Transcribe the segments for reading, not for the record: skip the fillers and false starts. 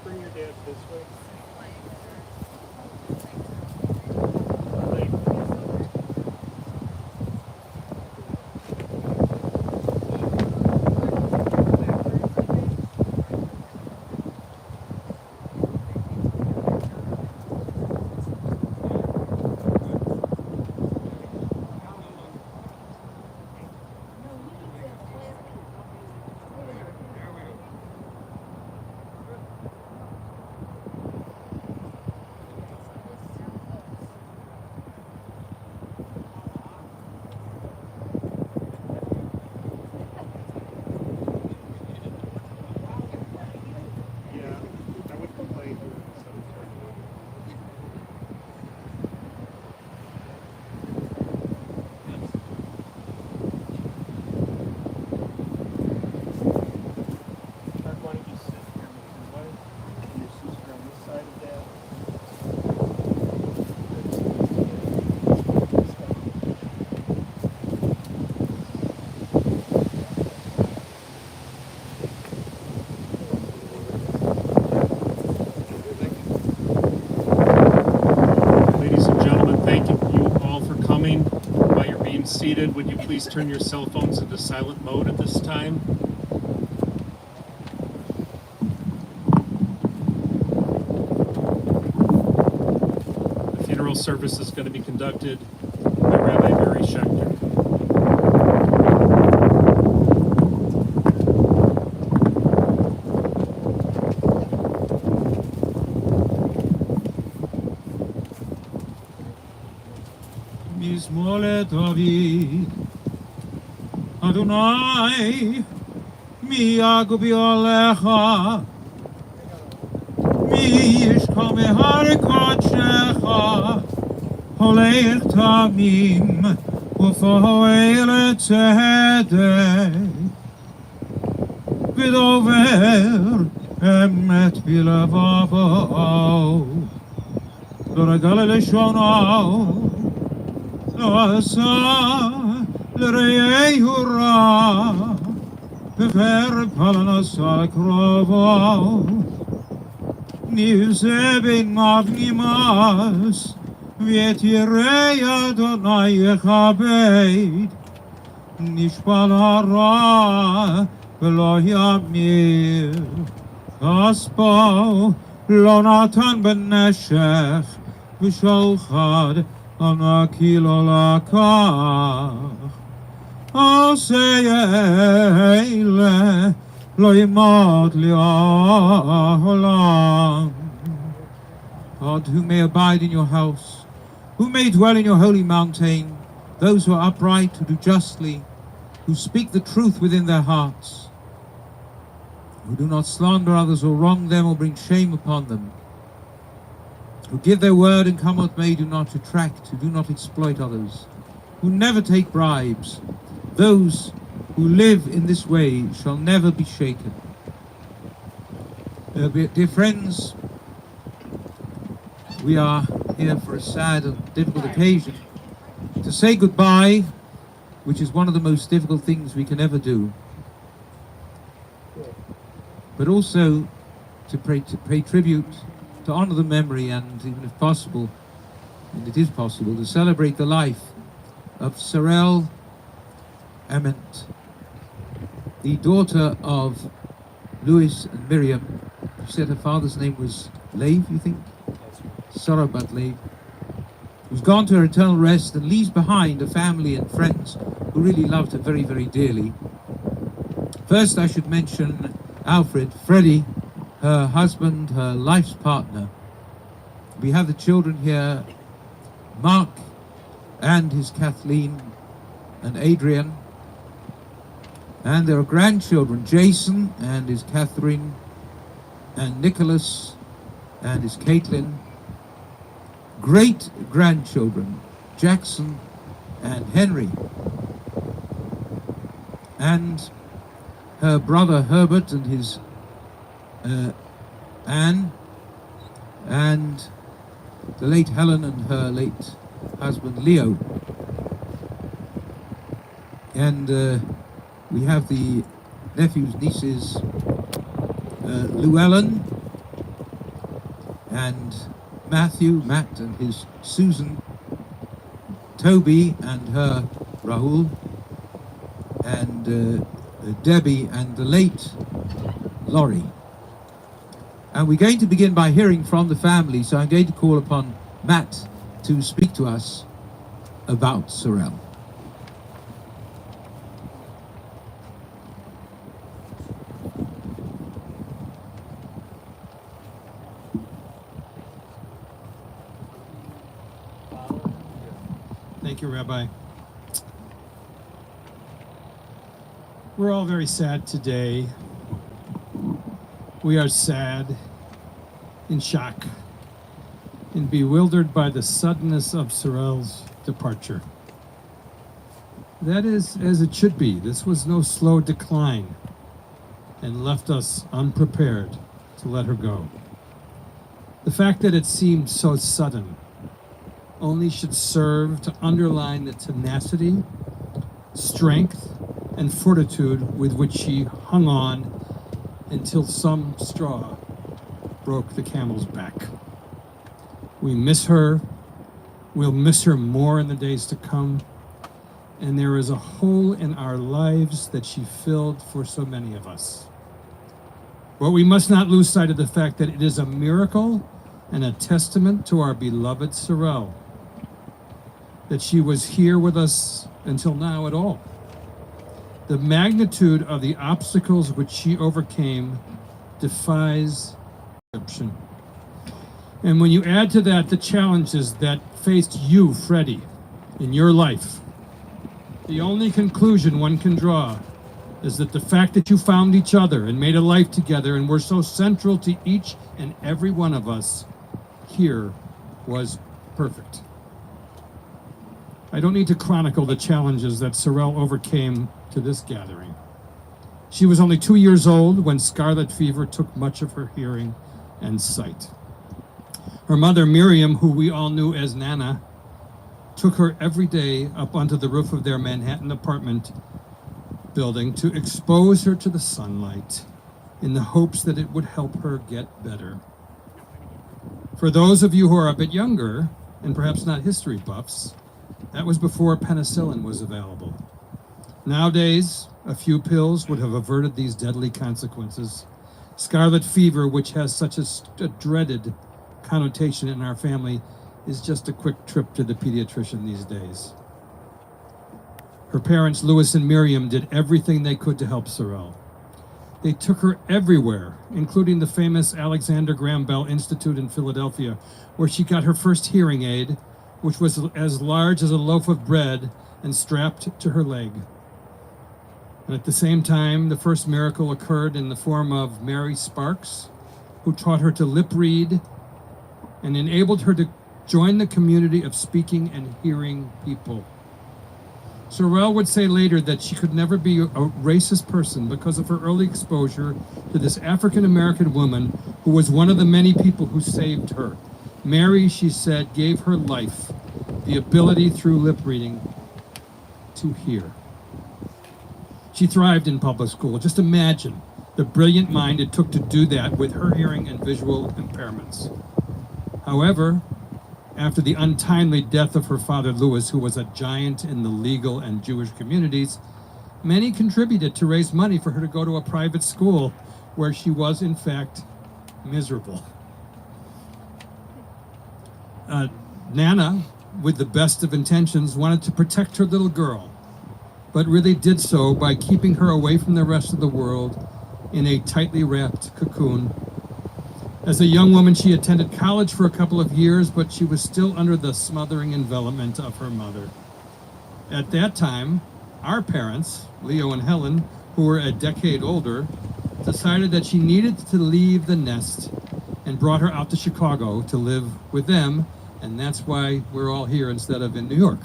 bring your dad this way? Seated, would you please turn your cell phones into silent mode at this time? The funeral service is going to be conducted by Rabbi Mary Schechter. Mole David Adonai mi agobi alecha mi yishkame harikochecha holech tamim ufoel tzedek vidover emet bilavav l'regal leshono Asa l'rei hurra per palanas akrovo Nivse ben magnimas Vietirei Adonai echabed Nishpal hara v'lo yamir Kaspo lo natan ben neshech v'sholchad Anakilo lakach Aseyeile lo yimad li'olam God, who may abide in your house, who may dwell in your holy mountain, those who are upright, who do justly, who speak the truth within their hearts, who do not slander others or wrong them or bring shame upon them, who give their word and come what may, do not attract, who do not exploit others, who never take bribes. Those who live in this way shall never be shaken. Dear friends, we are here for a sad and difficult occasion to say goodbye, which is one of the most difficult things we can ever do, but also to pay tribute, to honor the memory, and even if possible, and it is possible, to celebrate the life of Sarel Ament, the daughter of Louis and Miriam. You said her father's name was Lev, you think? Sorobat Lev, who's gone to her eternal rest and leaves behind a family and friends who really loved her very, very dearly. First, I should mention Alfred, Freddie, her husband, her life's partner. We have the children here, Mark and his Kathleen and Adrian. And there are grandchildren, Jason and his Catherine, and Nicholas and his Caitlin. Great-grandchildren, Jackson and Henry. And her brother Herbert and his Anne, and the late Helen and her late husband Leo. And we have the nephews, nieces, Llewellyn and Matthew, Matt and his Susan, Toby and her Rahul, and Debbie and the late Laurie. And we're going to begin by hearing from the family, so I'm going to call upon Matt to speak to us about Sarel. Thank you, Rabbi. We're all very sad today. We are sad, in shock, and bewildered by the suddenness of Sarel's departure. That is as it should be. This was no slow decline and left us unprepared to let her go. The fact that it seemed so sudden only should serve to underline the tenacity, strength, and fortitude with which she hung on until some straw broke the camel's back. We miss her. We'll miss her more in the days to come. And there is a hole in our lives that she filled for so many of us. But we must not lose sight of the fact that it is a miracle and a testament to our beloved Sarel that she was here with us until now at all. The magnitude of the obstacles which she overcame defies description. And when you add to that the challenges that faced you, Freddie, in your life, the only conclusion one can draw is that the fact that you found each other and made a life together and were so central to each and every one of us here was perfect. I don't need to chronicle the challenges that Sarel overcame to this gathering. She was only 2 years old when scarlet fever took much of her hearing and sight. Her mother, Miriam, who we all knew as Nana, took her every day up onto the roof of their Manhattan apartment building to expose her to the sunlight in the hopes that it would help her get better. For those of you who are a bit younger, and perhaps not history buffs, that was before penicillin was available. Nowadays, a few pills would have averted these deadly consequences. Scarlet fever, which has such a dreaded connotation in our family, is just a quick trip to the pediatrician these days. Her parents, Louis and Miriam, did everything they could to help Sarel. They took her everywhere, including the famous Alexander Graham Bell Institute in Philadelphia, where she got her first hearing aid, which was as large as a loaf of bread and strapped to her leg. And at the same time, the first miracle occurred in the form of Mary Sparks, who taught her to lip read and enabled her to join the community of speaking and hearing people. Sarel would say later that she could never be a racist person because of her early exposure to this African-American woman who was one of the many people who saved her. Mary, she said, gave her life the ability through lip reading to hear. She thrived in public school. Just imagine the brilliant mind it took to do that with her hearing and visual impairments. However, after the untimely death of her father, Louis, who was a giant in the legal and Jewish communities, many contributed to raise money for her to go to a private school where she was, in fact, miserable. Nana, with the best of intentions, wanted to protect her little girl, but really did so by keeping her away from the rest of the world in a tightly wrapped cocoon. As a young woman, she attended college for a couple of years, but she was still under the smothering envelopment of her mother. At that time, our parents, Leo and Helen, who were a decade older, decided that she needed to leave the nest and brought her out to Chicago to live with them, and that's why we're all here instead of in New York.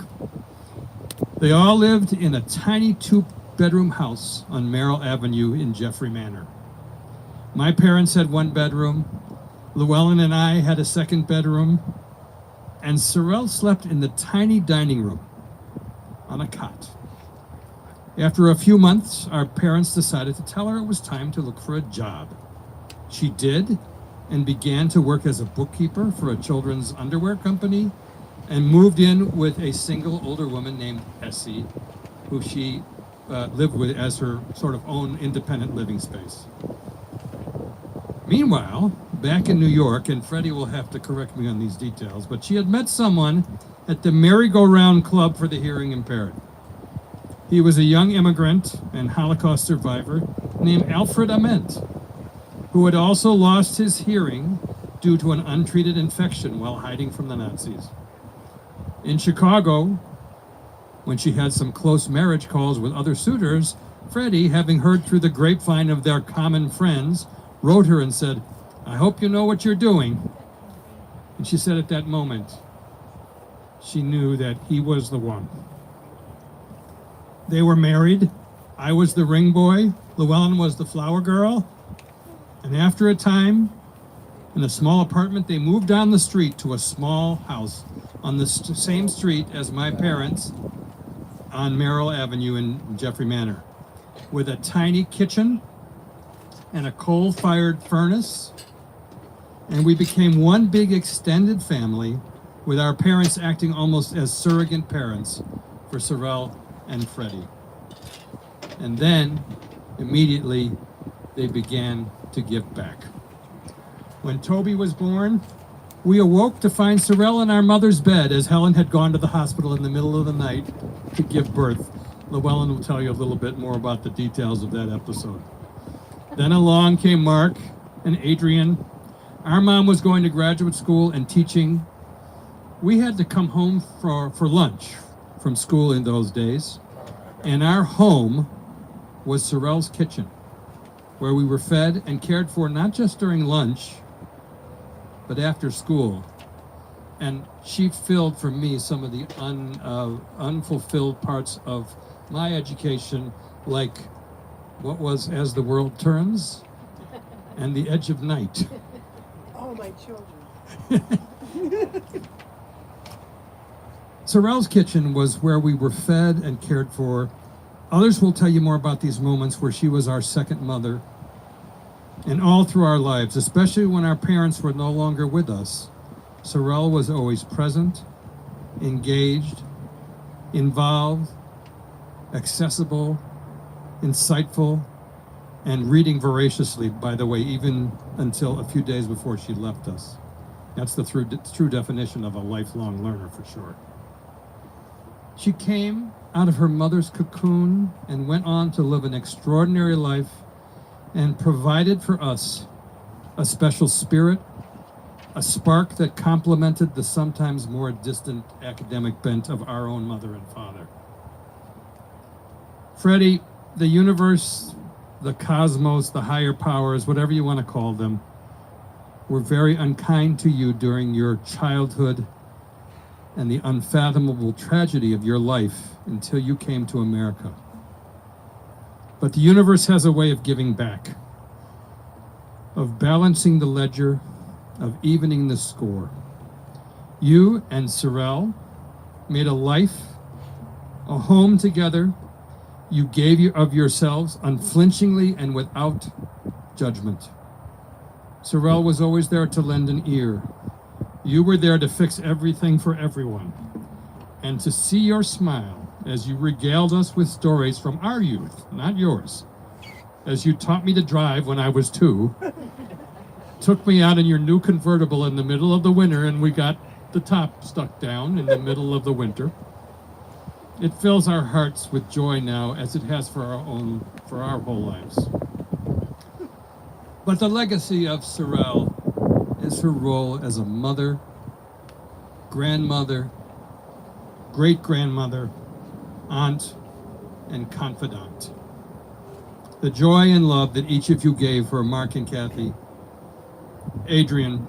They all lived in a tiny two-bedroom house on Merrill Avenue in Jeffrey Manor. My parents had one bedroom, Llewellyn and I had a second bedroom, and Sarel slept in the tiny dining room on a cot. After a few months, our parents decided to tell her it was time to look for a job. She did, and began to work as a bookkeeper for a children's underwear company, and moved in with a single older woman named Essie, who she lived with as her sort of own independent living space. Meanwhile, back in New York, and Freddie will have to correct me on these details, but she had met someone at the Merry-Go-Round Club for the Hearing Impaired. He was a young immigrant and Holocaust survivor named Alfred Ament, who had also lost his hearing due to an untreated infection while hiding from the Nazis. In Chicago, when she had some close marriage calls with other suitors, Freddie, having heard through the grapevine of their common friends, wrote her and said, "I hope you know what you're doing." And she said at that moment, she knew that he was the one. They were married. I was the ring boy. Llewellyn was the flower girl. And after a time, in a small apartment, they moved down the street to a small house on the same street as my parents on Merrill Avenue in Jeffrey Manor, with a tiny kitchen and a coal-fired furnace. And we became one big extended family, with our parents acting almost as surrogate parents for Sarel and Freddie. And then, immediately, they began to give back. When Toby was born, we awoke to find Sarel in our mother's bed, as Helen had gone to the hospital in the middle of the night to give birth. Llewellyn will tell you a little bit more about the details of that episode. Then along came Mark and Adrian. Our mom was going to graduate school and teaching. We had to come home for lunch from school in those days. And our home was Sarel's kitchen, where we were fed and cared for not just during lunch, but after school. And she filled for me some of the unfulfilled parts of my education, like what was As the World Turns and The Edge of Night. Oh, my children. Sarel's kitchen was where we were fed and cared for. Others will tell you more about these moments where she was our second mother. And all through our lives, especially when our parents were no longer with us, Sarel was always present, engaged, involved, accessible, insightful, and reading voraciously, by the way, even until a few days before she left us. That's the true definition of a lifelong learner, for sure. She came out of her mother's cocoon and went on to live an extraordinary life and provided for us a special spirit, a spark that complemented the sometimes more distant academic bent of our own mother and father. Freddie, the universe, the cosmos, the higher powers, whatever you want to call them, were very unkind to you during your childhood and the unfathomable tragedy of your life until you came to America. But the universe has a way of giving back, of balancing the ledger, of evening the score. You and Sarel made a life, a home together. You gave of yourselves unflinchingly and without judgment. Sarel was always there to lend an ear. You were there to fix everything for everyone. And to see your smile as you regaled us with stories from our youth, not yours, as you taught me to drive when I was 2, took me out in your new convertible in the middle of the winter, and we got the top stuck down in the middle of the winter. It fills our hearts with joy now, as it has for our whole lives. But the legacy of Sarel is her role as a mother, grandmother, great-grandmother, aunt, and confidant. The joy and love that each of you gave her, Mark and Kathy, Adrian,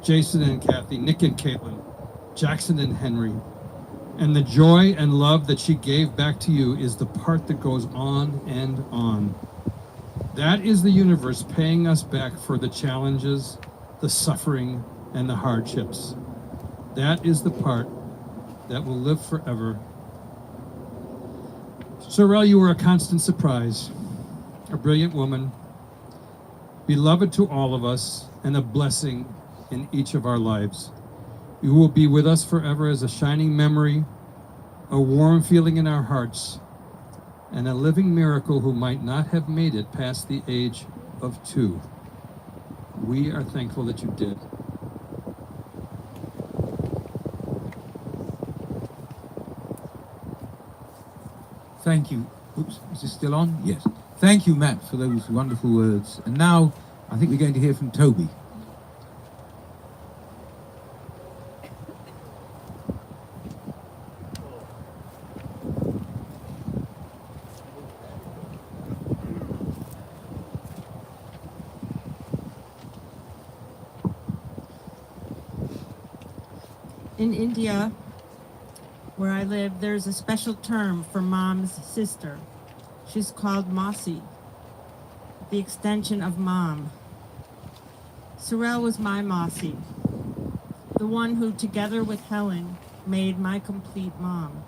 Jason and Kathy, Nick and Caitlin, Jackson and Henry, and the joy and love that she gave back to you is the part that goes on and on. That is the universe paying us back for the challenges, the suffering, and the hardships. That is the part that will live forever. Sarel, you were a constant surprise, a brilliant woman, beloved to all of us, and a blessing in each of our lives. You will be with us forever as a shining memory, a warm feeling in our hearts, and a living miracle who might not have made it past the age of 2. We are thankful that you did. Thank you. Oops, is this still on? Yes. Thank you, Matt, for those wonderful words. And now, I think we're going to hear from Toby. In India, where I live, there's a special term for mom's sister. She's called Masi, the extension of mom. Sarel was my Masi, the one who, together with Helen, made my complete mom.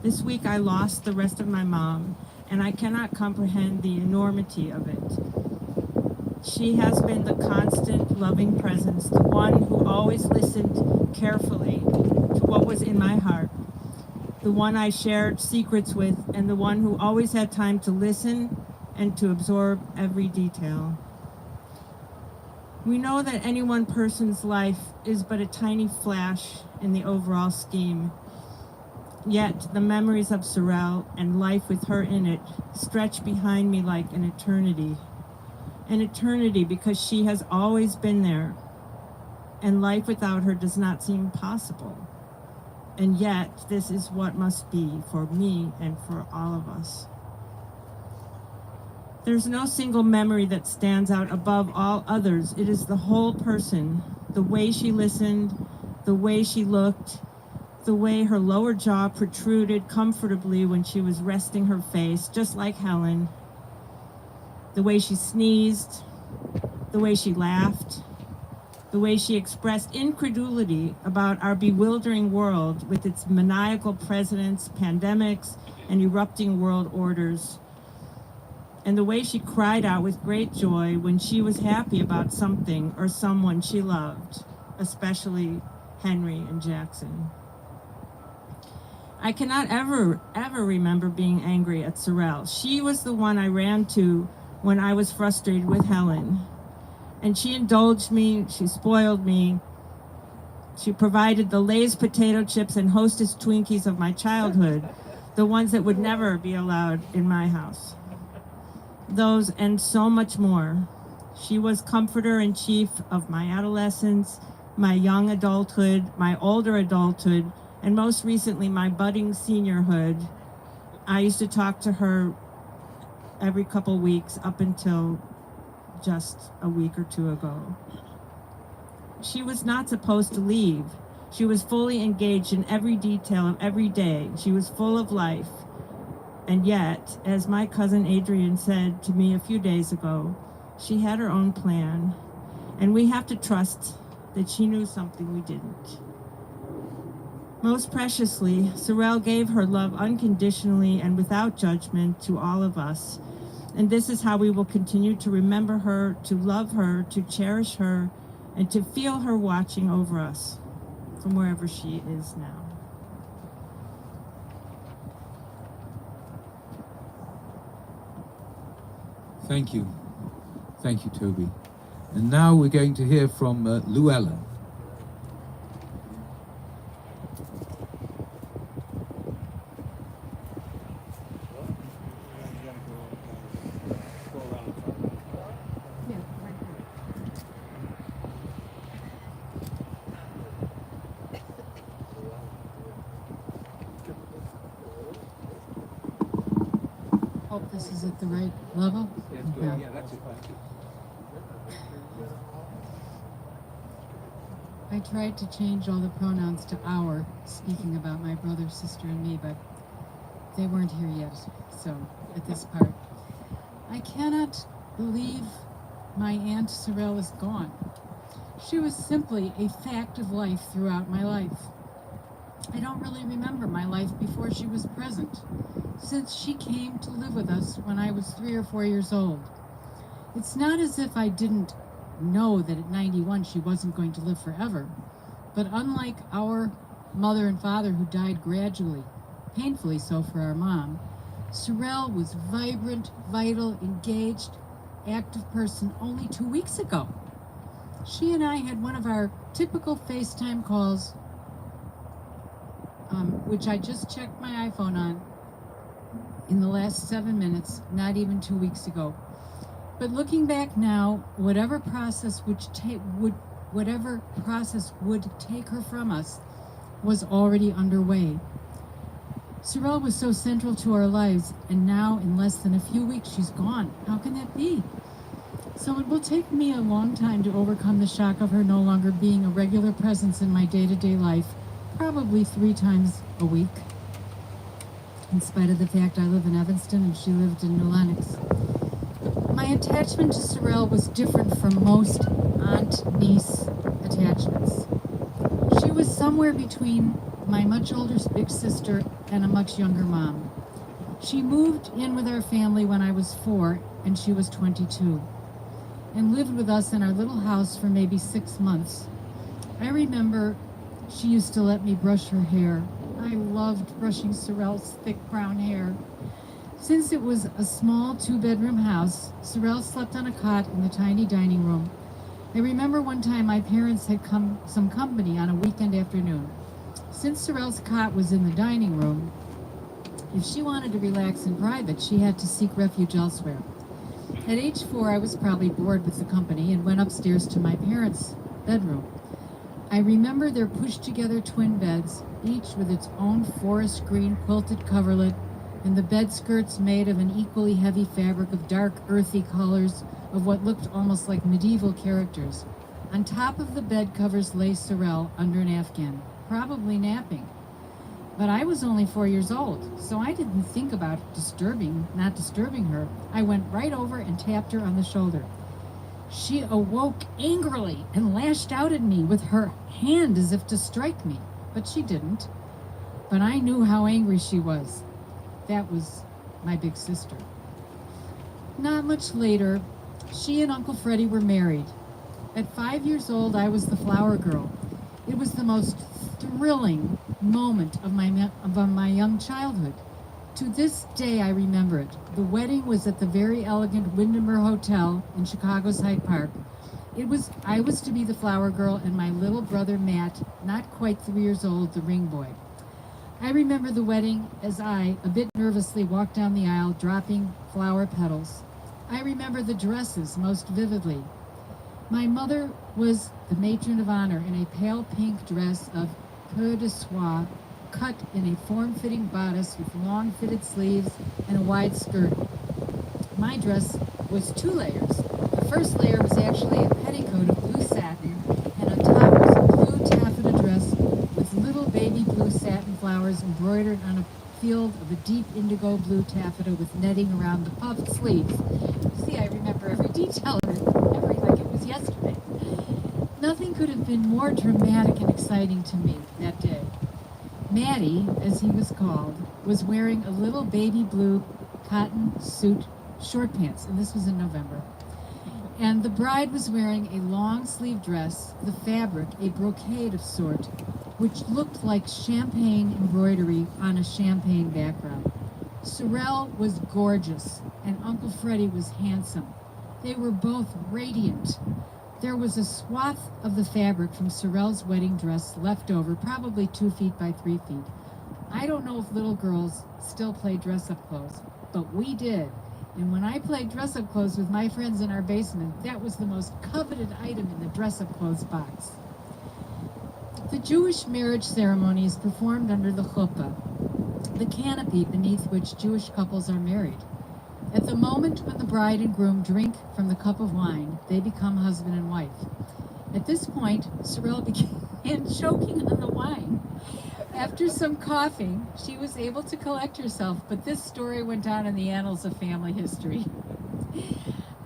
This week I lost the rest of my mom, and I cannot comprehend the enormity of it. She has been the constant, loving presence, the one who always listened carefully to what was in my heart, the one I shared secrets with, and the one who always had time to listen and to absorb every detail. We know that any one person's life is but a tiny flash in the overall scheme. Yet the memories of Sarel and life with her in it stretch behind me like an eternity. An eternity because she has always been there, and life without her does not seem possible. And yet, this is what must be for me and for all of us. There's no single memory that stands out above all others. It is the whole person, the way she listened, the way she looked, the way her lower jaw protruded comfortably when she was resting her face, just like Helen, the way she sneezed, the way she laughed, the way she expressed incredulity about our bewildering world with its maniacal presidents, pandemics, and erupting world orders, and the way she cried out with great joy when she was happy about something or someone she loved, especially Henry and Jackson. I cannot ever remember being angry at Sarel. She was the one I ran to when I was frustrated with Helen. And she indulged me, she spoiled me. She provided the Lay's potato chips and Hostess Twinkies of my childhood, the ones that would never be allowed in my house. Those and so much more. She was comforter in chief of my adolescence, my young adulthood, my older adulthood, and most recently my budding seniorhood. I used to talk to her every couple weeks up until just a week or two ago. She was not supposed to leave. She was fully engaged in every detail of every day. She was full of life. And yet, as my cousin Adrian said to me a few days ago, she had her own plan. And we have to trust that she knew something we didn't. Most preciously, Sarel gave her love unconditionally and without judgment to all of us. And this is how we will continue to remember her, to love her, to cherish her, and to feel her watching over us from wherever she is now. Thank you. Thank you, Toby. And now we're going to hear from Llewellyn. Hope this is at the right level. Yeah. That's it. Thank you. I tried to change all the pronouns to our, speaking about my brother, sister, and me, but they weren't here yet, so at this part. I cannot believe my Aunt Sarel is gone. She was simply a fact of life throughout my life. I don't really remember my life before she was present, since she came to live with us when I was 3 or 4 years old. It's not as if I didn't know that at 91 she wasn't going to live forever, but unlike our mother and father who died gradually, painfully so for our mom, Sarel was vibrant, vital, engaged, active person only 2 weeks ago. She and I had one of our typical FaceTime calls, which I just checked my iPhone on in the last 7 minutes, not even 2 weeks ago. But looking back now, whatever process would take her from us was already underway. Sarel was so central to our lives, and now in less than a few weeks she's gone. How can that be? So it will take me a long time to overcome the shock of her no longer being a regular presence in my day-to-day life, probably 3 times a week, in spite of the fact I live in Evanston and she lived in New Lenox. My attachment to Sarel was different from most aunt-niece attachments. She was somewhere between my much older big sister and a much younger mom. She moved in with our family when I was 4 and she was 22, and lived with us in our little house for maybe 6 months. I remember she used to let me brush her hair. I loved brushing Sarel's thick brown hair. Since it was a small 2-bedroom house, Sarel slept on a cot in the tiny dining room. I remember one time my parents had some company on a weekend afternoon. Since Sarel's cot was in the dining room, if she wanted to relax in private, she had to seek refuge elsewhere. At age 4, I was probably bored with the company and went upstairs to my parents' bedroom. I remember their pushed-together twin beds, each with its own forest green quilted coverlet, and the bed skirts made of an equally heavy fabric of dark, earthy colors of what looked almost like medieval characters. On top of the bed covers lay Sarel under an afghan, probably napping. But I was only 4 years old, so I didn't think about not disturbing her. I went right over and tapped her on the shoulder. She awoke angrily and lashed out at me with her hand as if to strike me, but she didn't. But I knew how angry she was. That was my big sister. Not much later, she and Uncle Freddie were married. At 5 years old, I was the flower girl. It was the most thrilling moment of my young childhood. To this day, I remember it. The wedding was at the very elegant Windermere Hotel in Chicago's Hyde Park. I was to be the flower girl, and my little brother Matt, not quite 3 years old, the ring boy. I remember the wedding as I, a bit nervously, walked down the aisle, dropping flower petals. I remember the dresses most vividly. My mother was the matron of honor in a pale pink dress of peu de soie, cut in a form-fitting bodice with long fitted sleeves and a wide skirt. My dress was 2 layers. The first layer was actually a petticoat of blue satin, and on top was a blue taffeta dress with little baby blue satin flowers embroidered on a field of a deep indigo blue taffeta with netting around the puffed sleeves. See, I remember every detail of it, like it was yesterday. Nothing could have been more dramatic and exciting to me that day. Maddie, as he was called, was wearing a little baby blue cotton suit short pants, and this was in November. And the bride was wearing a long sleeve dress, the fabric a brocade of sort, which looked like champagne embroidery on a champagne background. Sarel was gorgeous, and Uncle Freddie was handsome. They were both radiant. There was a swath of the fabric from Sarel's wedding dress left over, probably 2 feet by 3 feet. I don't know if little girls still play dress-up clothes, but we did. And when I played dress-up clothes with my friends in our basement, that was the most coveted item in the dress-up clothes box. The Jewish marriage ceremony is performed under the chuppah, the canopy beneath which Jewish couples are married. At the moment when the bride and groom drink from the cup of wine, they become husband and wife. At this point, Sarel began choking on the wine. After some coughing, she was able to collect herself, but this story went down in the annals of family history.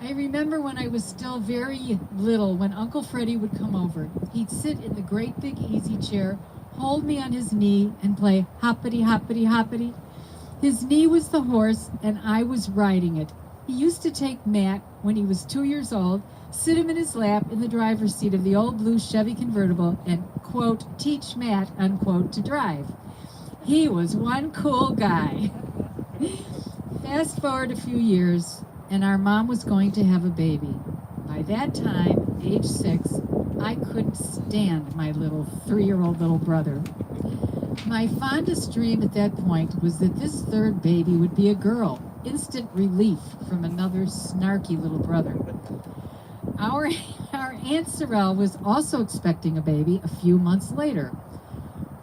I remember when I was still very little, when Uncle Freddie would come over, he'd sit in the great big easy chair, hold me on his knee, and play hoppity, hoppity, hoppity. His knee was the horse, and I was riding it. He used to take Matt when he was 2 years old, sit him in his lap in the driver's seat of the old blue Chevy convertible, and, quote, teach Matt, unquote, to drive. He was one cool guy. Fast forward a few years, and our mom was going to have a baby. By that time, age 6, I couldn't stand my little 3-year-old little brother. My fondest dream at that point was that this third baby would be a girl, instant relief from another snarky little brother. Our Aunt Sarel was also expecting a baby a few months later.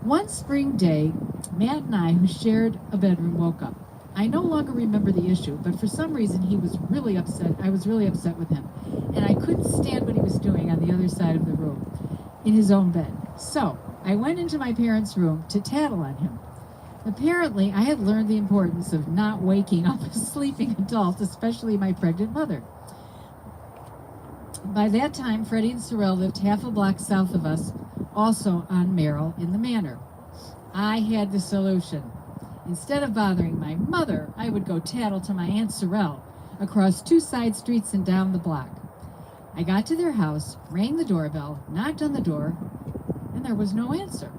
One spring day, Matt and I, who shared a bedroom, woke up. I no longer remember the issue, but for some reason he was really upset. I was really upset with him, and I couldn't stand what he was doing on the other side of the room, in his own bed. So I went into my parents' room to tattle on him. Apparently, I had learned the importance of not waking up a sleeping adult, especially my pregnant mother. By that time, Freddie and Sarel lived half a block south of us, also on Merrill in the Manor. I had the solution. Instead of bothering my mother, I would go tattle to my Aunt Sarel across 2 side streets and down the block. I got to their house, rang the doorbell, knocked on the door, and there was no answer.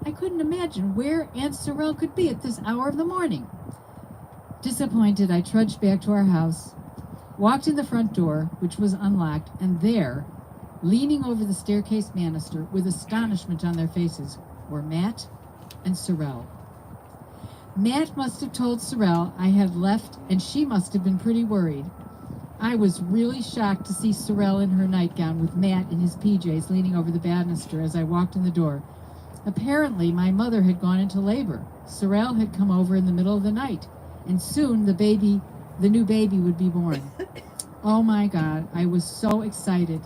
I couldn't imagine where Aunt Sarel could be at this hour of the morning. Disappointed, I trudged back to our house, walked in the front door, which was unlocked, and there, leaning over the staircase banister with astonishment on their faces, were Matt and Sarel. Matt must have told Sarel I had left, and she must have been pretty worried. I was really shocked to see Sarel in her nightgown with Matt in his PJs leaning over the banister as I walked in the door. Apparently, my mother had gone into labor. Sarel had come over in the middle of the night, and soon the new baby would be born. Oh my God, I was so excited.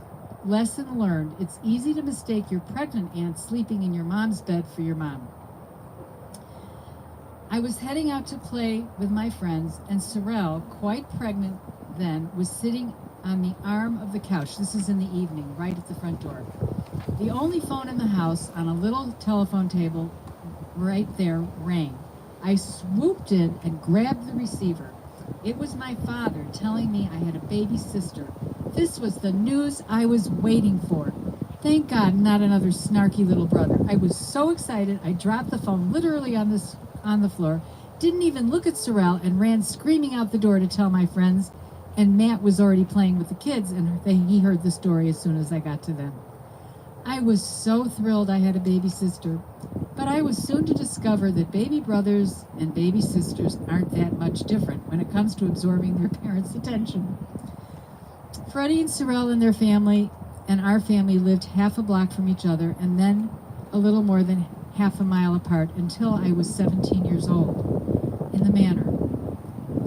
Lesson learned, it's easy to mistake your pregnant aunt sleeping in your mom's bed for your mom. I was heading out to play with my friends, and Sarel, quite pregnant then, was sitting on the arm of the couch. This is in the evening, right at the front door. The only phone in the house, on a little telephone table right there, rang. I swooped in and grabbed the receiver. It was my father telling me I had a baby sister. This was the news I was waiting for. Thank God, not another snarky little brother. I was so excited, I dropped the phone literally on the floor, didn't even look at Sarel, and ran screaming out the door to tell my friends. And Matt was already playing with the kids, and he heard the story as soon as I got to them. I was so thrilled I had a baby sister, but I was soon to discover that baby brothers and baby sisters aren't that much different when it comes to absorbing their parents' attention. Freddie and Sarel and their family and our family lived half a block from each other, and then a little more than half a mile apart until I was 17 years old, in the Manor.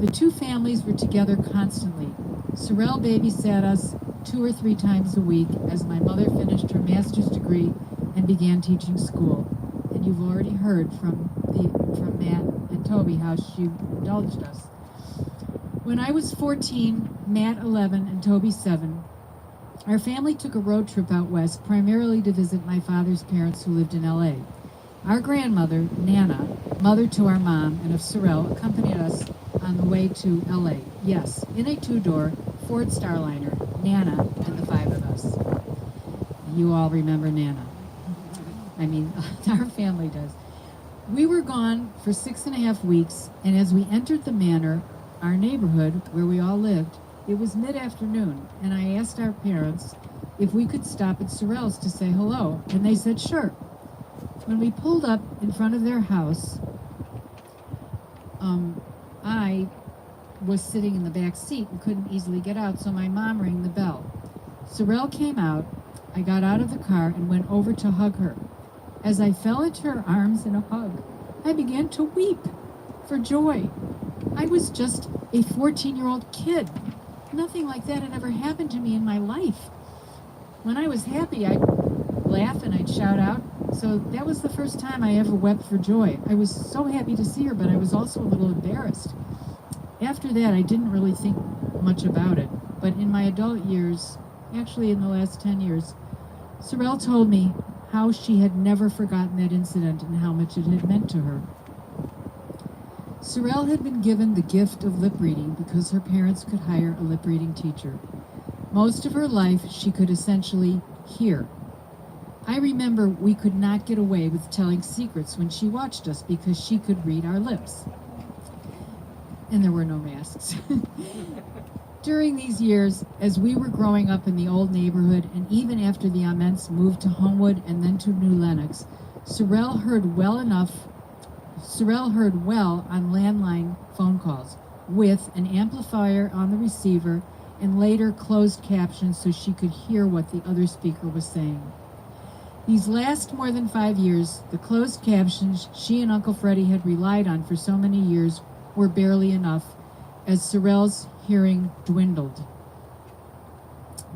The two families were together constantly. Sarel babysat us 2 or 3 times a week as my mother finished her master's degree and began teaching school. And you've already heard from Matt and Toby how she indulged us. When I was 14, Matt 11, and Toby 7, our family took a road trip out west, primarily to visit my father's parents who lived in L.A. Our grandmother, Nana, mother to our mom and of Sarel, accompanied us on the way to L.A. Yes, in a 2-door Ford Starliner, Nana and the 5 of us. You all remember Nana. I mean, our family does. We were gone for 6.5 weeks, and as we entered the Manor, our neighborhood where we all lived, it was mid-afternoon, and I asked our parents if we could stop at Sarel's to say hello, and they said sure. When we pulled up in front of their house, I was sitting in the back seat and couldn't easily get out, so my mom rang the bell. Sarel came out. I got out of the car and went over to hug her. As I fell into her arms in a hug, I began to weep for joy. I was just a 14-year-old kid. Nothing like that had ever happened to me in my life. When I was happy, I'd laugh and I'd shout out. So that was the first time I ever wept for joy. I was so happy to see her, but I was also a little embarrassed. After that, I didn't really think much about it. But in my adult years, actually in the last 10 years, Sarel told me how she had never forgotten that incident and how much it had meant to her. Sarel had been given the gift of lip reading because her parents could hire a lip reading teacher. Most of her life, she could essentially hear. I remember we could not get away with telling secrets when she watched us because she could read our lips. And there were no masks. During these years, as we were growing up in the old neighborhood, and even after the Aments moved to Homewood and then to New Lenox, Sarel heard well on landline phone calls with an amplifier on the receiver and later closed captions so she could hear what the other speaker was saying. These last more than 5 years, the closed captions she and Uncle Freddie had relied on for so many years were barely enough, as Sarel's hearing dwindled.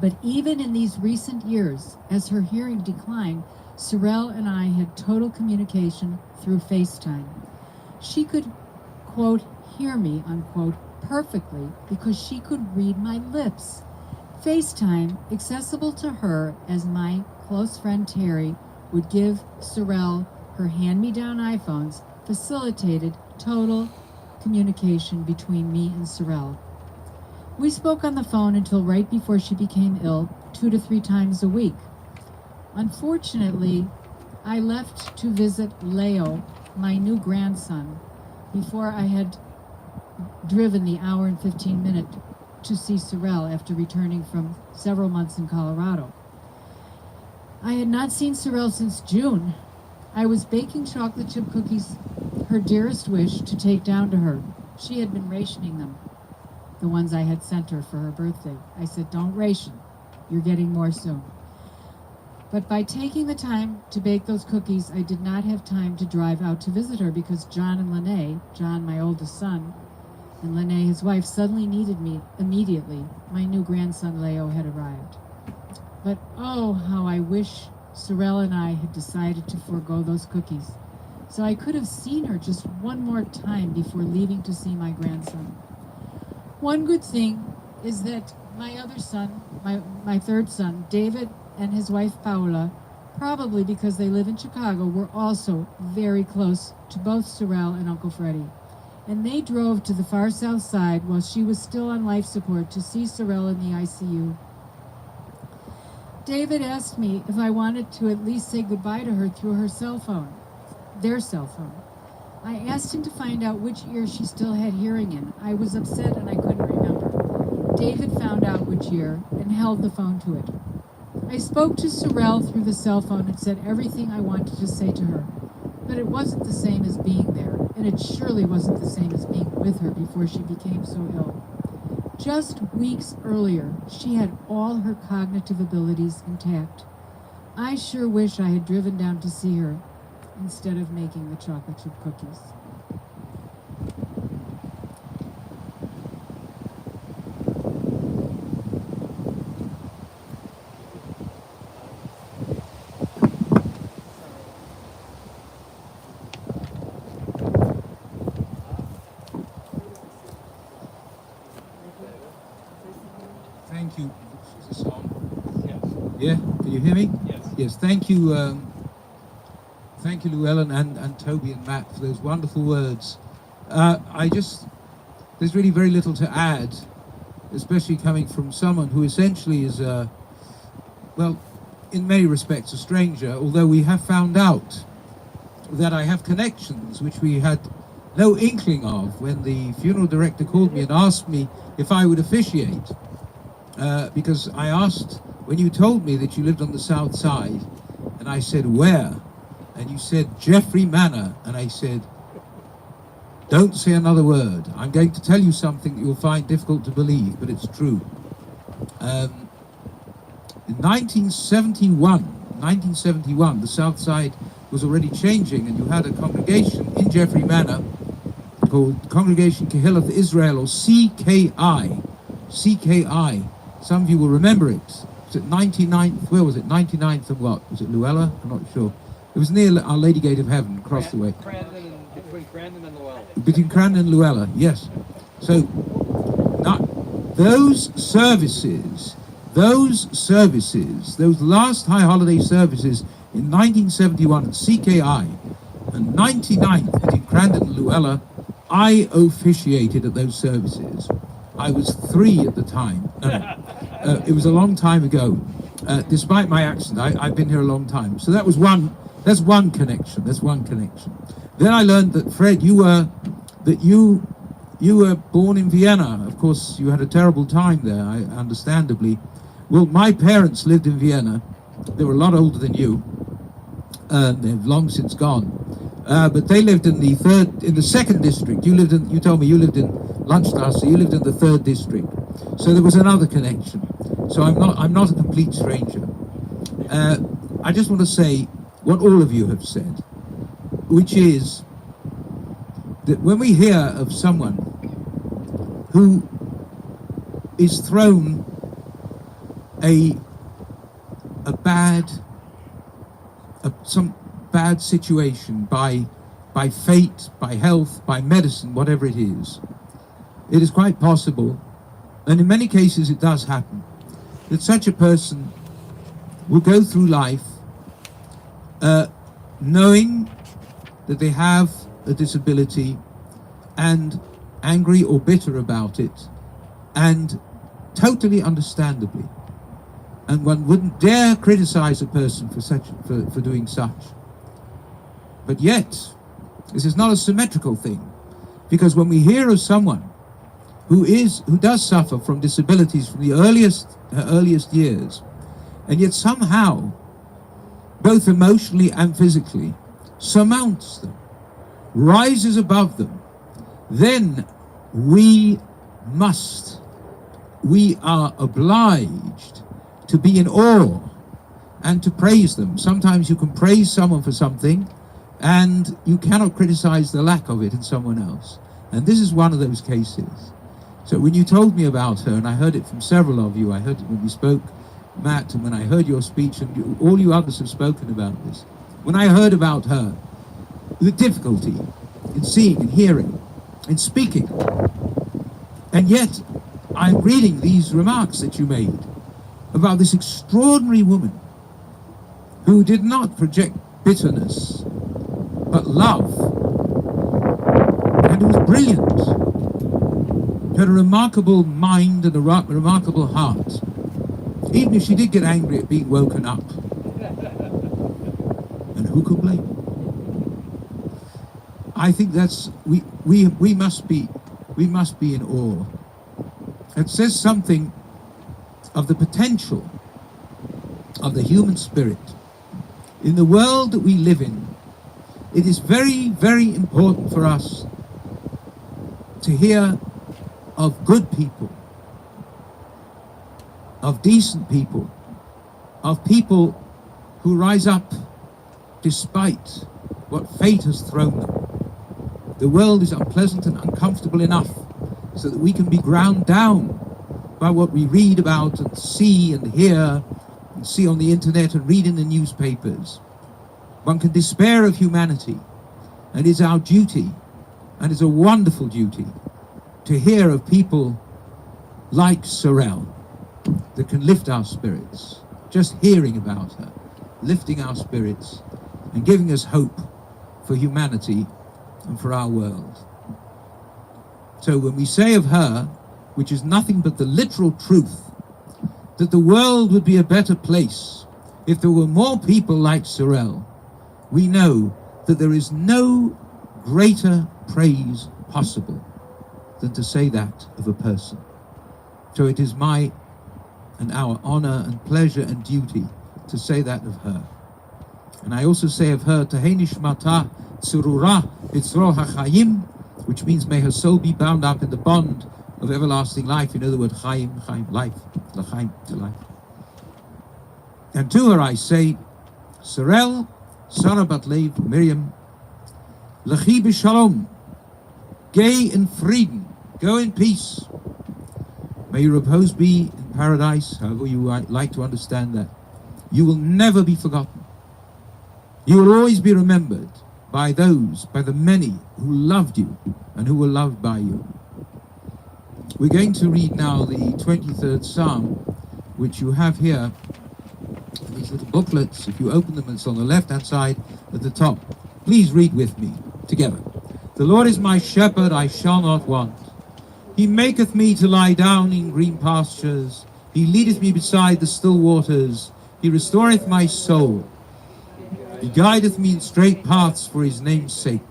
But even in these recent years, as her hearing declined, Sarel and I had total communication through FaceTime. She could, quote, hear me, unquote, perfectly because she could read my lips. FaceTime, accessible to her as my close friend Terry would give Sarel her hand-me-down iPhones, facilitated total communication between me and Sarel. We spoke on the phone until right before she became ill, 2 to 3 times a week. Unfortunately, I left to visit Leo, my new grandson, before I had driven the hour and 15 minutes to see Sarel after returning from several months in Colorado. I had not seen Sarel since June. I was baking chocolate chip cookies, her dearest wish, to take down to her. She had been rationing them, the ones I had sent her for her birthday. I said, don't ration. You're getting more soon. But by taking the time to bake those cookies, I did not have time to drive out to visit her because John and Lene, John, my oldest son, and Lene, his wife, suddenly needed me immediately. My new grandson, Leo, had arrived. But oh, how I wish Sarel and I had decided to forego those cookies, so I could have seen her just one more time before leaving to see my grandson. One good thing is that my other son, my third son, David, and his wife Paula, probably because they live in Chicago, were also very close to both Sarel and Uncle Freddie. And they drove to the far south side while she was still on life support to see Sarel in the ICU. David asked me if I wanted to at least say goodbye to her through her cell phone, their cell phone. I asked him to find out which ear she still had hearing in. I was upset and I couldn't remember. David found out which ear and held the phone to it. I spoke to Sarel through the cell phone and said everything I wanted to say to her, but it wasn't the same as being there, and it surely wasn't the same as being with her before she became so ill. Just weeks earlier, she had all her cognitive abilities intact. I sure wish I had driven down to see her instead of making the chocolate chip cookies. Thank you. Is this on? Yeah, can you hear me? Yes, thank you. Thank you, Llewellyn and Toby and Matt, for those wonderful words. There's really very little to add, especially coming from someone who essentially is, well, in many respects a stranger, although we have found out that I have connections which we had no inkling of when the funeral director called me and asked me if I would officiate. Because I asked, when you told me that you lived on the south side, and I said, where? And you said, Jeffrey Manor. And I said, don't say another word. I'm going to tell you something that you'll find difficult to believe, but it's true. In 1971, the south side was already changing, and you had a congregation in Jeffrey Manor called Congregation Kehilloth Israel, or CKI. CKI. Some of you will remember it. Was it 99th? Where was it? 99th and what? Was it Luella? I'm not sure. It was near Our Lady Gate of Heaven, across the way. Between Crandon and Llewellyn. Between Crandon and Luella, yes. So, now, those services, those last high holiday services in 1971 at CKI, and 99th between Crandon and Luella, I officiated at those services. I was 3 at the time. No. It was a long time ago. Despite my accent, I've been here a long time. So that's one connection. That's one connection. Then I learned that Fred, you were born in Vienna. Of course, you had a terrible time there, understandably. Well, my parents lived in Vienna. They were a lot older than you. They've long since gone. But they lived in the second district. You told me you lived in Landstrasse. You lived in the 3rd district. So there was another connection. So I'm not a complete stranger. I just want to say what all of you have said, which is that when we hear of someone who is thrown some bad situation by fate, by health, by medicine, whatever it is quite possible, and in many cases it does happen, that such a person will go through life knowing that they have a disability and angry or bitter about it, and totally understandably. And one wouldn't dare criticize a person for doing such. But yet, this is not a symmetrical thing, because when we hear of someone who does suffer from disabilities from the earliest years, and yet somehow, both emotionally and physically, surmounts them, rises above them, then we are obliged to be in awe and to praise them. Sometimes you can praise someone for something and you cannot criticize the lack of it in someone else. And this is one of those cases. So when you told me about her, and I heard it from several of you, I heard it when we spoke, Matt, and when I heard your speech, and all you others have spoken about this, when I heard about her, the difficulty in seeing and hearing and speaking, and yet I'm reading these remarks that you made about this extraordinary woman who did not project bitterness but love, and who was brilliant, had a remarkable mind and a remarkable heart, even if she did get angry at being woken up. And who could blame her? I think that's we must be in awe. It says something of the potential of the human spirit. In the world that we live in, it is very, very important for us to hear of good people, of decent people, of people who rise up despite what fate has thrown them. The world is unpleasant and uncomfortable enough so that we can be ground down by what we read about and see and hear and see on the internet and read in the newspapers. One can despair of humanity, and it's our duty, and it's a wonderful duty, to hear of people like Sarel that can lift our spirits. Just hearing about her, lifting our spirits and giving us hope for humanity and for our world. So when we say of her, which is nothing but the literal truth, that the world would be a better place if there were more people like Sarel, we know that there is no greater praise possible than to say that of a person. So it is my and our honor and pleasure and duty to say that of her. And I also say of her, Tehei nishmata tzurura b'tzro hachayim, which means may her soul be bound up in the bond of everlasting life. You know the word chayim, life, l'chaim, to life. And to her I say, Sarel, Sarah Batlev, Miriam, Lechi b'shalom, gay in Frieden, go in peace. May your repose be in paradise, however you like to understand that. You will never be forgotten. You will always be remembered by the many who loved you and who were loved by you. We're going to read now the 23rd Psalm, which you have here, these little booklets. If you open them, it's on the left-hand side at the top. Please read with me together. The Lord is my shepherd, I shall not want. He maketh me to lie down in green pastures. He leadeth me beside the still waters. He restoreth my soul. He guideth me in straight paths for his name's sake.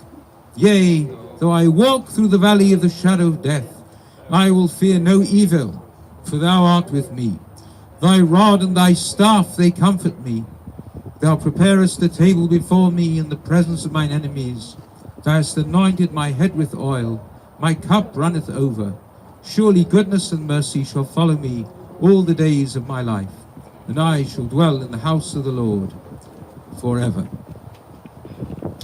Yea, though I walk through the valley of the shadow of death, I will fear no evil, for thou art with me. Thy rod and thy staff, they comfort me. Thou preparest a table before me in the presence of mine enemies. Thou hast anointed my head with oil. My cup runneth over. Surely goodness and mercy shall follow me all the days of my life, and I shall dwell in the house of the Lord forever.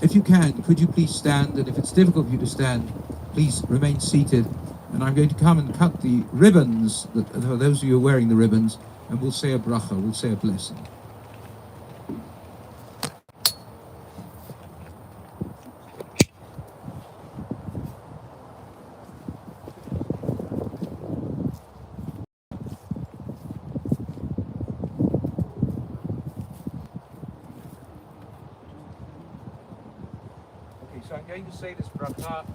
If you can, could you please stand? And if it's difficult for you to stand, please remain seated. And I'm going to come and cut the ribbons, for those of you who are wearing the ribbons, and we'll say a bracha, we'll say a blessing. Okay, so I'm going to say this bracha.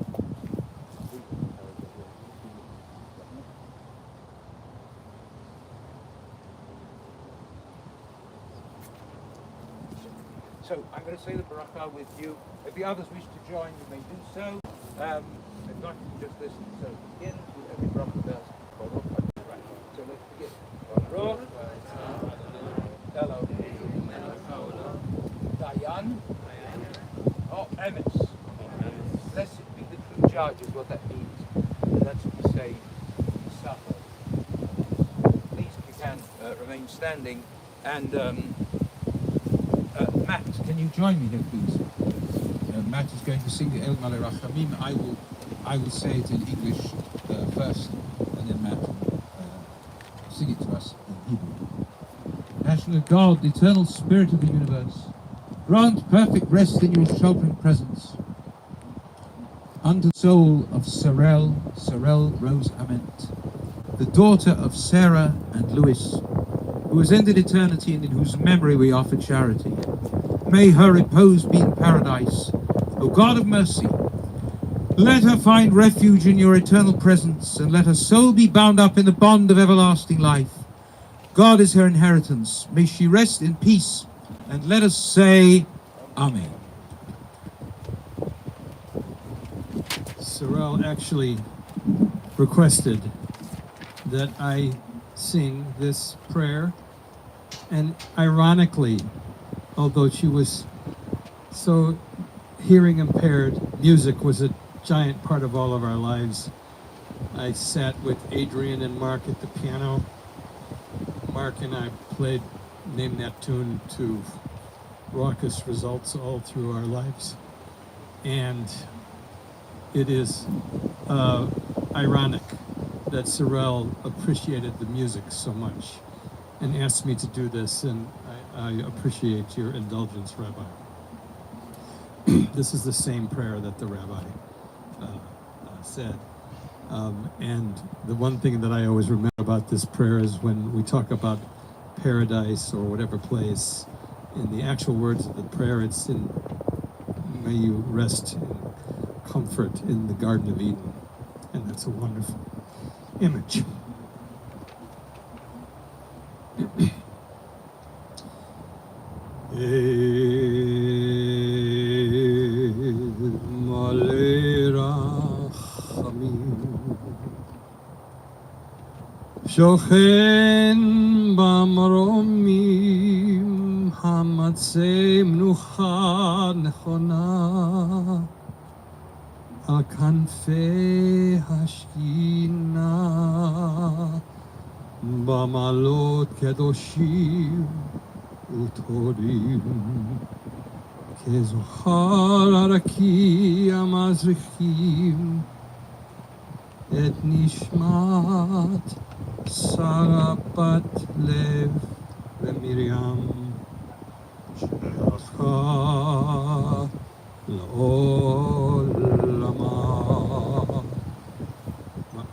So I'm going to say the bracha with you. If the others wish to join, you may do so. If not, you can just listen. So begin with every bracha does. Right. So let's begin. Baruch Elohim Dayan Ament. Blessed be the true judge is what that means. And that's what we say in supper. Please, if you can, remain standing. And Matt, can you join me here, please? Matt is going to sing the El Malei Rachamim. I will say it in English first, and then Matt will sing it to us in Hebrew. Passionate God, the eternal spirit of the universe, grant perfect rest in your sheltering presence unto the soul of Sarel Rose Ament, the daughter of Sarah and Louis, who has ended eternity and in whose memory we offer charity. May her repose be in paradise. O God of mercy, let her find refuge in your eternal presence, and let her soul be bound up in the bond of everlasting life. God is her inheritance. May she rest in peace, and let us say, Amen. Sarel actually requested that I sing this prayer, and ironically, although she was so hearing impaired, music was a giant part of all of our lives. I sat with Adrian and Mark at the piano. Mark and I named that tune to raucous results all through our lives. And it is ironic that Sarel appreciated the music so much and asked me to do this, and I appreciate your indulgence, Rabbi. This is the same prayer that the Rabbi said. And the one thing that I always remember about this prayer is when we talk about paradise or whatever place, in the actual words of the prayer, it's in, may you rest in comfort in the Garden of Eden. And that's a wonderful image. שוכן במרומים המצא מנוחה נכונה על כנפי השכינה במעלות קדושים וטהורים כזוכר הרקיע מזריחים את נשמת שרה בת לב ומרים שהלכה לעולמה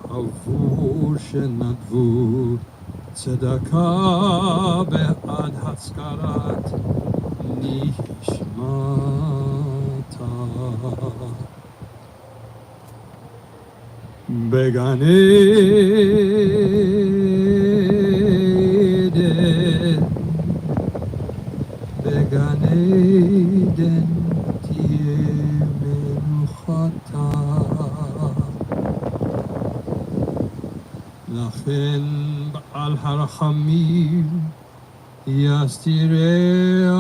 עבור שנדבו צדקה בעד הזכרת נשמתה. בגן עדן, בגן עדן תהיה מנוחתה. לכן בעל הרחמים יסתיריה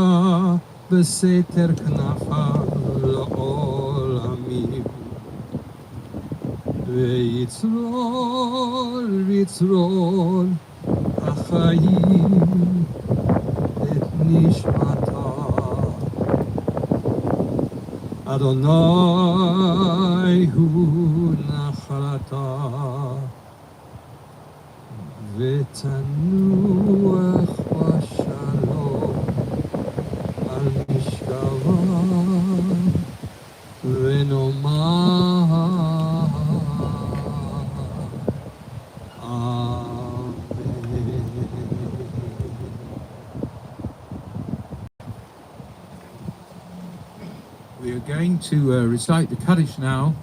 בסתר כנפיו לעולמים. ויצרור החיים את נשמתה. אדוני הוא נחלתה, ותנוח בשלום על משכבה, ונאמר We are going to recite the Kaddish now,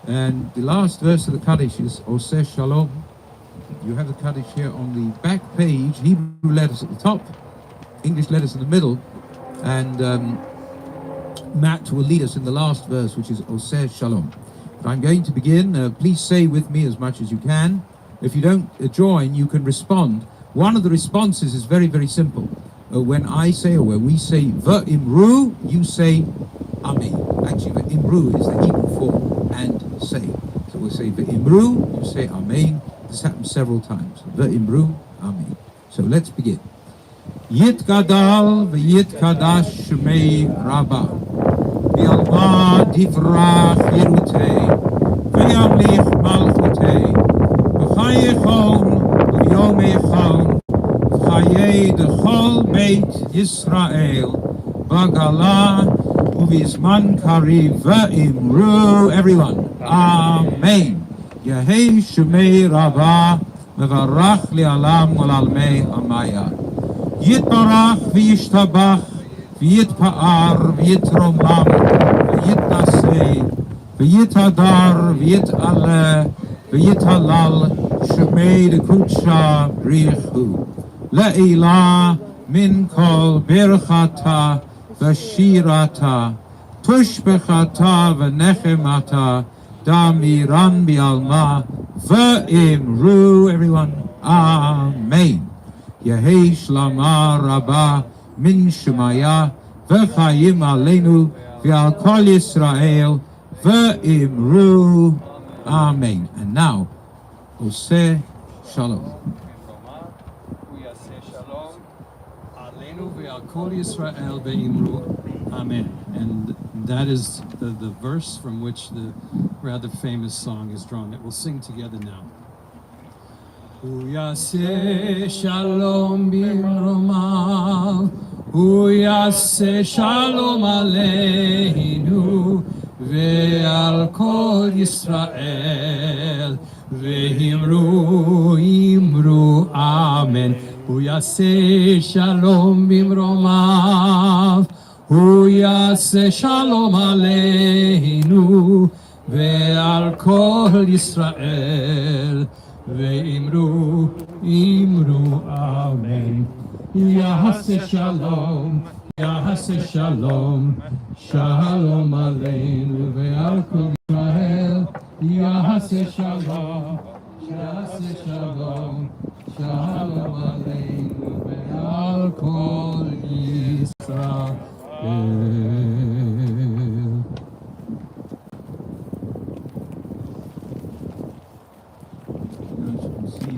and the last verse of the Kaddish is Oseh Shalom. You have the Kaddish here on the back page, Hebrew letters at the top, English letters in the middle, and Matt will lead us in the last verse, which is Oseh Shalom. But I'm going to begin. Please say with me as much as you can. If you don't join, you can respond. One of the responses is very, very simple. When I say, or when we say V'imru, you say Amen. Actually, V'imru is the Hebrew form, and say. So we'll say V'imru, you say Amen. This happens several times. V'imru, Amen. So let's begin. Yitgadal v'yitkadash shmei Rabbah. V'yalma divrach yirutei. V'yamlich malchutei. V'chayechon v'yomechon. V'chayei dechol beit Yisrael. V'gala uvizman kariv v'imru. Everyone. Amen. Yehei shmei Rabbah. Mevarach li'alam olalmei amaya. Yitbarach v'yishtabach v'yitpa'ar v'yitromam v'yitnasei v'yitadar v'yit'aleh v'yithalal shemei dekutsha brichu le'ilah min kol birchata v'shirata tushbechata v'nechemata damiran bi'alma v'imru. Everyone, Amen. Yehei shlama rabba min shemaya v'chayim aleinu v'al kol Yisrael v'imru. Amen. And now, Oseh Shalom. הוא יעשה שלום עלינו ועל כל ישראל ואמרו Amen. And that is the verse from which the rather famous song is drawn that we'll sing together now. הוא יעשה שלום במרומיו, הוא יעשה שלום עלינו ועל כל ישראל ואמרו אמרו אמן. הוא יעשה שלום במרומיו, הוא יעשה שלום עלינו ועל כל ישראל ואמרו אמרו אמן. יעשה שלום, יעשה שלום, שלום עלינו ועל כל ישראל. יעשה שלום, יעשה שלום, שלום עלינו ועל כל ישראל. As you can see,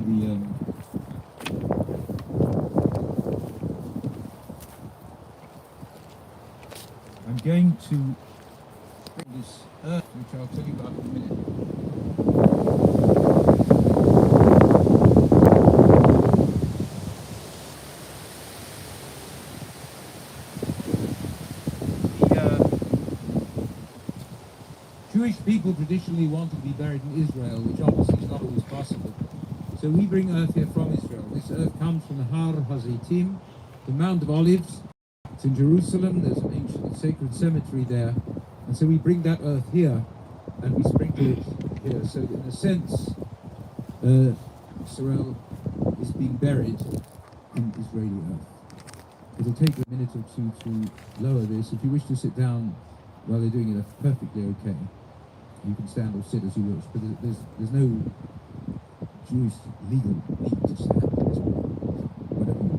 I'm going to bring this earth, which I'll tell you about in a minute. Jewish people traditionally want to be buried in Israel, which obviously is not always possible. So we bring earth here from Israel. This earth comes from the Har HaZeitim, the Mount of Olives. It's in Jerusalem. There's an ancient sacred cemetery there. And so we bring that earth here and we sprinkle it here. So in a sense, Sarel is being buried in Israeli earth. It'll take a minute or two to lower this. If you wish to sit down while they're doing it, that's perfectly okay. You can stand or sit as you wish, but there's no Jewish legal need to stand at this point. Whatever you want.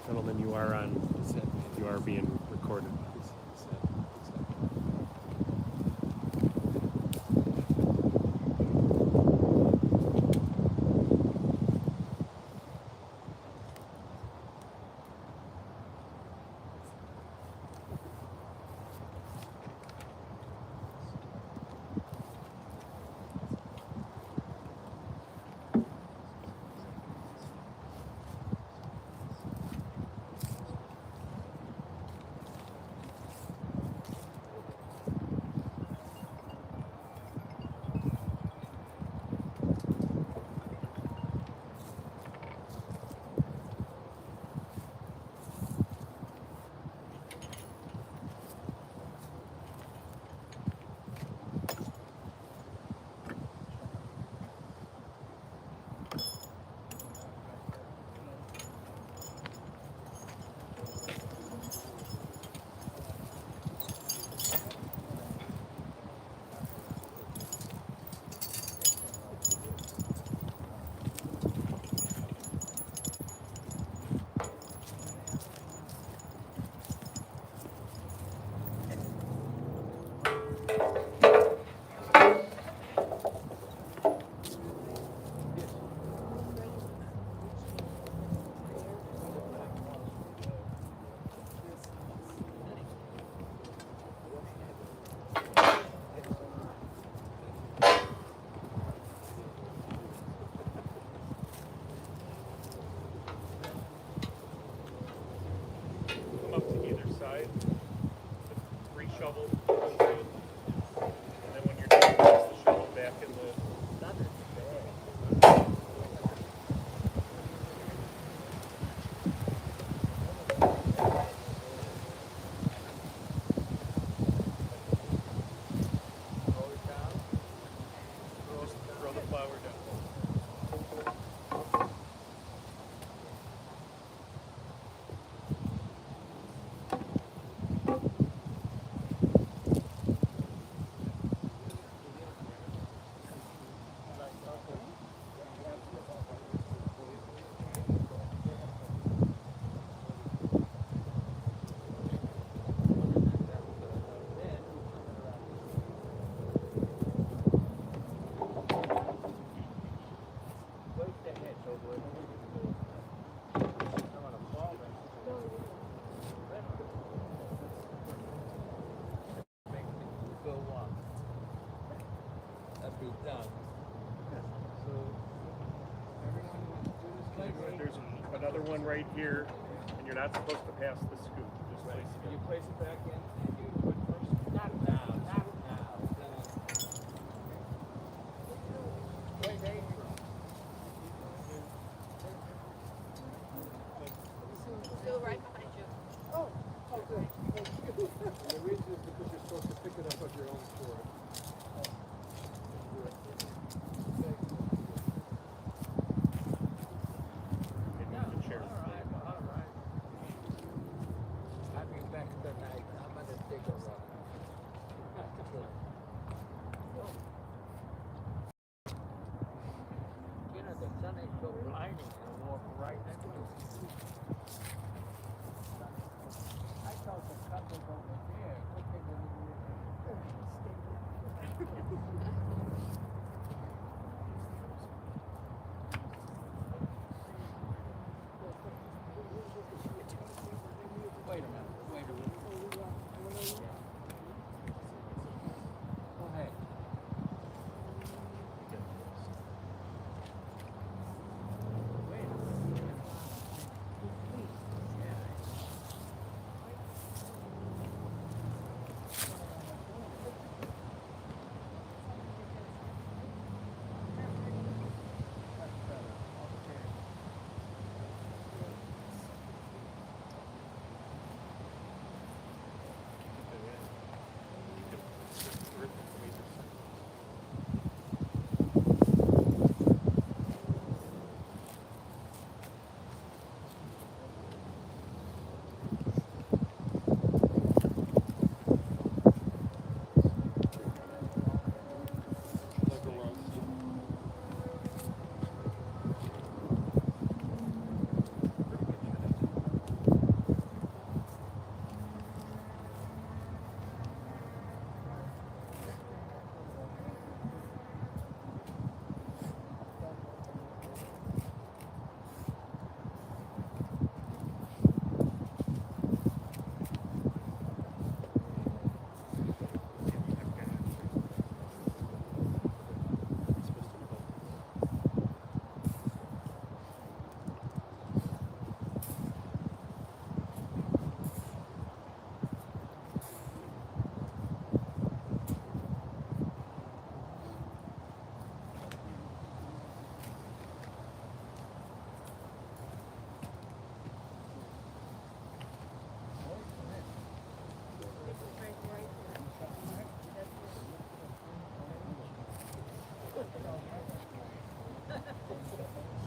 Gentlemen, you are being recorded. Shovel, and then when you're done, place the shovel back in the right here, and you're not supposed to pass the scoop. Just place it. You place it back in and you put first. Not now, not now. Wait, hey. Still right behind you. Oh, good. Thank you. The reason is because you're supposed to pick it up of your own accord. I'll be back tonight. I'm gonna take a run. You know, the sun is so blinding and walk right next to it. I thought the cup was over there. What they gonna do? Wait a minute, wait a minute. Go ahead. Wait a minute.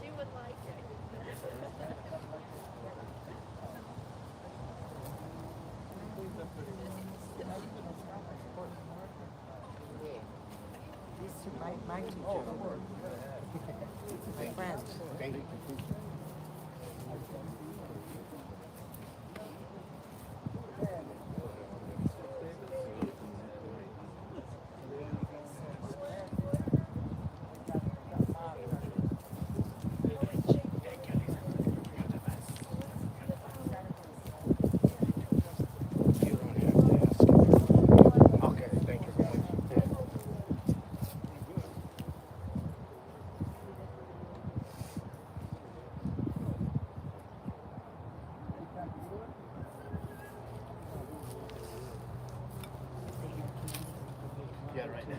She would like it. These two, my teacher, my friend. Yeah, right now.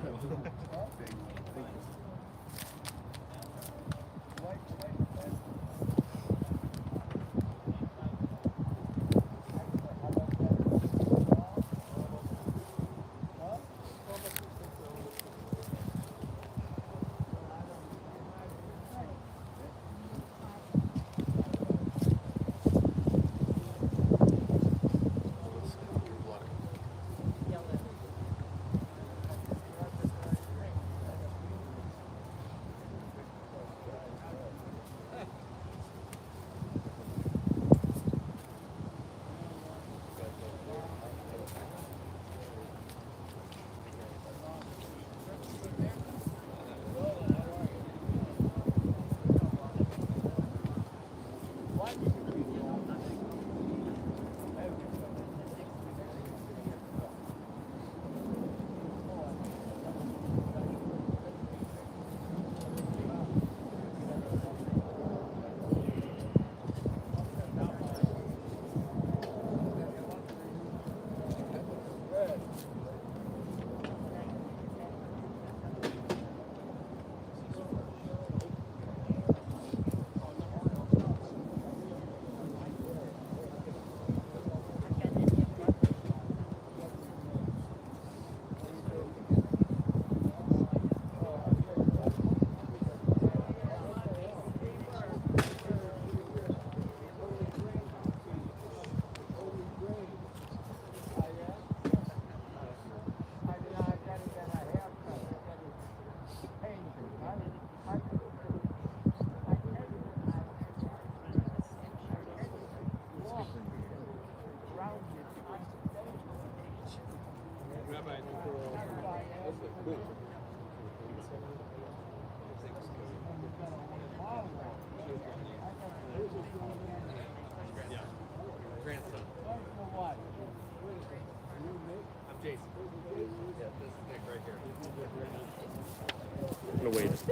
Grandson. I'm Jason. Yeah, this is Nick right here. I'm gonna wait.